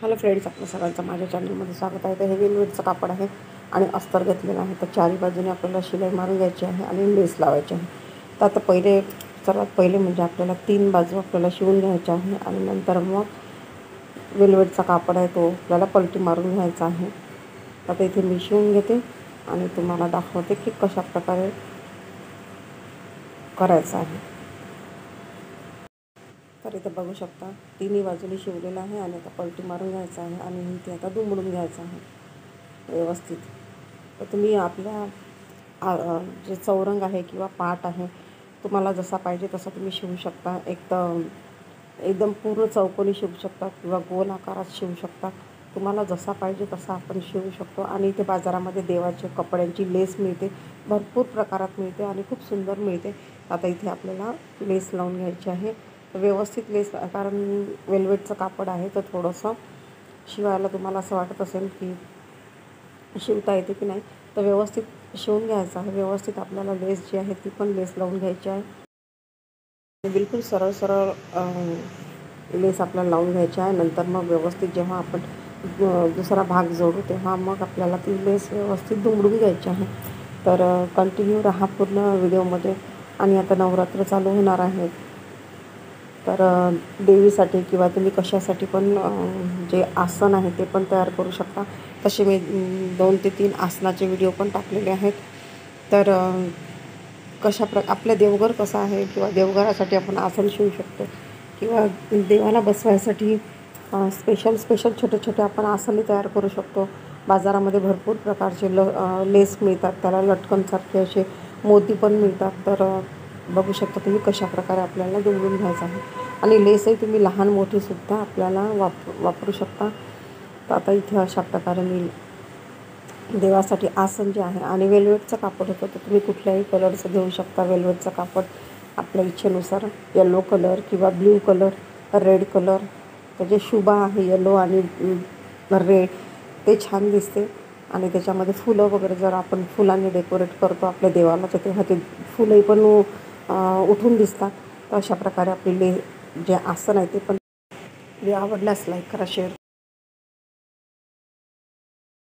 Hello friends, आपलं सगळ्यांचं माझ्या चॅनलमध्ये स्वागत आहे. तर हे वेलवेटचं कापड आहे आणि अस्तर घेतलेलं आहे. तर चारी बाजूने आपल्याला शिलाई मारून घ्यायची आहे आणि लेस लावायची आहे. तर आता सर्वात पहिले म्हणजे आपल्याला 3 बाजू आपल्याला शिवून घ्यायच्या आहे आणि नंतर मग वेलवेटचा कापड आहे तो आपल्याला पलटी मारून घ्यायचा आहे. आता इथे मी शिवून घेते आणि तुम्हाला दाखवते की कशा प्रकारे करायचं आहे. तर इथे बघू शकता तिन्ही बाजूने शिवलेलं आहे आणि आता पलटी मारून घ्यायचं आहे आणि इथे आता दुमडून घ्यायचं आहे व्यवस्थित. तर तुम्ही आपल्या जे चौरंग आहे किंवा पाट आहे तुम्हाला जसा पाहिजे तसा तुम्ही शिवू शकता. एकदम पूर्ण चौकोनी शिवू शकता किंवा गोल आकारात शिवू शकता. तुम्हाला जसा पाहिजे तसा आपण शिवू शकतो. आणि इथे बाजारामध्ये देवाच्या कपड्यांची लेस मिळते, भरपूर प्रकारात मिळते आणि खूप सुंदर मिळते. आता इथे आपल्याला लेस लावून घ्यायची आहे. व्यवस्थित लेस, कारण वेलवेटचं कापड आहे तर थोडंसं शिवायला तुम्हाला असं वाटत असेल की शिवता येते की नाही, तर व्यवस्थित शिवून घ्यायचं आहे. व्यवस्थित आपल्याला लेस जी आहे ती पण लेस लावून घ्यायची आहे. बिलकुल सरळ सरळ लेस आपल्याला लावून घ्यायची आहे. नंतर मग व्यवस्थित जेव्हा आपण दुसरा भाग जोडू तेव्हा मग आपल्याला ती लेस व्यवस्थित दुमडून घ्यायची आहे. तर कंटिन्यू राहा पूर्ण व्हिडिओमध्ये. आणि आता नवरात्र चालू होणार आहे, तर देवीसाठी किंवा तुम्ही कशासाठी पण जे आसन आहे ते पण तयार करू शकता. तसे मी 2 ते 3 आसनाचे व्हिडिओ पण टाकलेले आहेत. तर आपल्या देवघर कसं आहे किंवा देवघरासाठी आपण आसन शिवू शकतो किंवा देवाला बसवायसाठी स्पेशल छोटे आपण आसने तयार करू शकतो. बाजारामध्ये भरपूर प्रकारचे लेस मिळतात, त्याला लटकनसारखे असे मोती पण मिळतात. तर बघू शकता तुम्ही कशा प्रकारे आपल्याला दुमडून घ्यायचं आहे. आणि लेसही तुम्ही लहान मोठीसुद्धा आपल्याला वापरू शकता. तर आता इथे अशा प्रकारे मी देवासाठी आसन जे आहे, आणि वेलवेटचं कापड होतं तर तुम्ही कुठल्याही कलरचं घेऊ शकता. वेलवेटचं कापड आपल्या इच्छेनुसार, येलो कलर किंवा ब्ल्यू कलर, रेड कलर, तर जे शुभ आहे येलो आणि रेड ते छान दिसते. आणि त्याच्यामध्ये फुलं वगैरे जर आपण फुलांनी डेकोरेट करतो आपल्या देवाला तर तेव्हा ते फुलंही पण उठून दिसतात. तर अशा प्रकारे आपले जे आसन आहे ते पण आवडल्यास लाईक करा, शेअर